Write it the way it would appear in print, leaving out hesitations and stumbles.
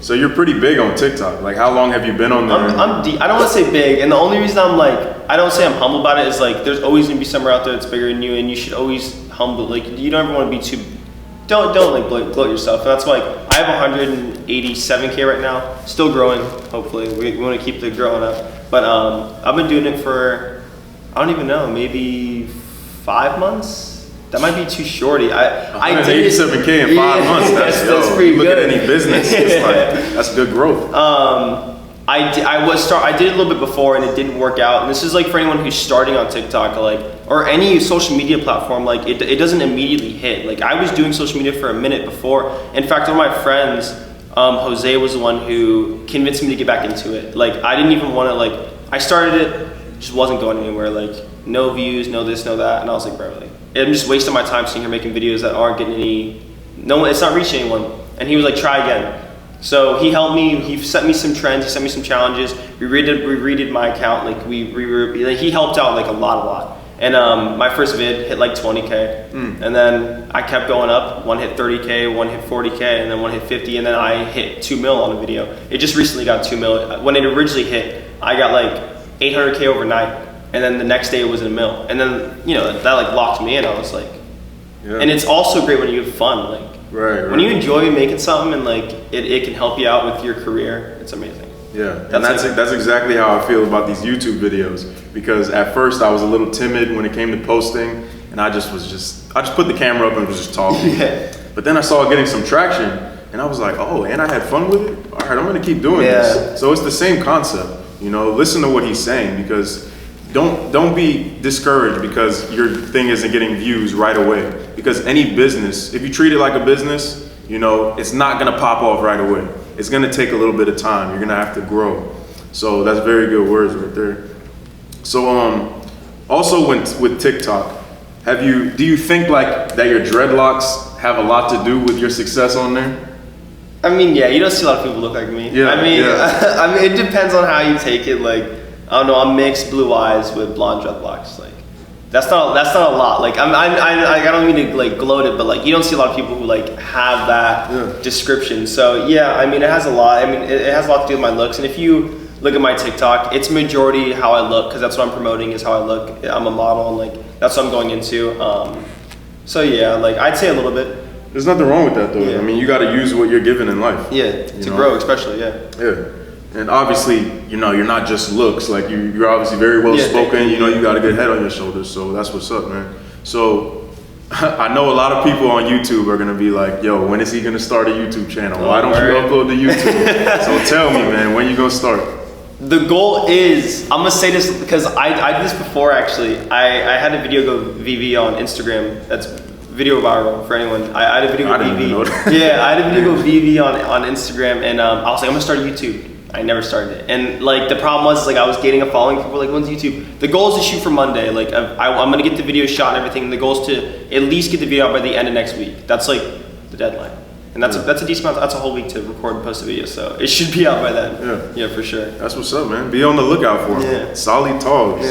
So you're pretty big on TikTok. Like, how long have you been on there? I don't want to say big, and the only reason I'm like, I don't say I'm humble about it is like, there's always gonna be somewhere out there that's bigger than you, and you should always like, you don't ever want to be too, don't like gloat yourself. And that's why, like, I have 187K right now, still growing. Hopefully, we want to keep the growing up. But I've been doing it for, I don't even know, maybe 5 months. That might be too shorty. I did 187K in 5 months. That's pretty good. Look at any business. It's like, that's good growth. I did a little bit before and it didn't work out. And this is like for anyone who's starting on TikTok, like, or any social media platform, like it doesn't immediately hit. Like, I was doing social media for a minute before. In fact, one of my friends, Jose, was the one who convinced me to get back into it. Like, I didn't even want to, like, I started it, just wasn't going anywhere. Like, no views, no this, no that. And I was like, bro, like, I'm just wasting my time sitting here making videos that aren't getting it's not reaching anyone. And he was like, try again. So he helped me, he sent me some trends, he sent me some challenges. We redid my account, like he helped out like a lot. And my first vid hit like 20K. And then I kept going up. One hit 30K, one hit 40K, and then one hit 50, and then I hit 2 mil on a video. It just recently got 2 mil. When it originally hit, I got like 800K overnight. And then the next day it was in a mil. And then, you know, that like locked me in. I was like, yeah. And it's also great when you have fun. Like, right. When you enjoy making something and like it can help you out with your career, it's amazing. Yeah, that's exactly how I feel about these YouTube videos. Because at first I was a little timid when it came to posting, and I just put the camera up and was just talking. Yeah. But then I saw getting some traction, and I was like, oh, and I had fun with it. All right, I'm gonna keep doing this. So it's the same concept. You know, listen to what he's saying, because don't be discouraged because your thing isn't getting views right away. Because any business, if you treat it like a business, you know, it's not gonna pop off right away. It's gonna take a little bit of time. You're gonna have to grow. So that's very good words right there. So also with TikTok, do you think like that your dreadlocks have a lot to do with your success on there? I mean, yeah, you don't see a lot of people look like me. Yeah, I mean, yeah. I mean, it depends on how you take it. Like, I don't know, I'm mixed blue eyes with blonde dreadlocks. Like, that's not a lot. Like, I don't mean to like gloat it, but like, you don't see a lot of people who like have that description. So yeah, I mean, it has a lot. I mean, it has a lot to do with my looks. And if you look at my TikTok, it's majority how I look, because that's what I'm promoting, is how I look. I'm a model, and like that's what I'm going into. So yeah, like I'd say a little bit. There's nothing wrong with that though. Yeah. I mean, you got to use what you're given in life. Yeah, to grow, especially. Yeah. And obviously, you know, you're not just looks. Like you're obviously very well spoken. You know, you got a good head on your shoulders. So that's what's up, man. So I know a lot of people on YouTube are gonna be like, "Yo, when is he gonna start a YouTube channel? Why don't you upload to YouTube?" So tell me, man, when you gonna start? The goal is, I'm gonna say this because I did this before actually. I had a video go VV on Instagram. That's video viral for anyone. I had a video go VV. Yeah, I had a video go VV on Instagram, and I was like, I'm gonna start YouTube. I never started it. And like the problem was like I was gaining a following. People were like, when's YouTube? The goal is to shoot for Monday. Like I'm gonna get the video shot and everything. The goal is to at least get the video out by the end of next week. That's like the deadline. And that's a decent amount, that's a whole week to record and post a video. So it should be out by then. Yeah, for sure. That's what's up, man. Be on the lookout for them. Solid talks.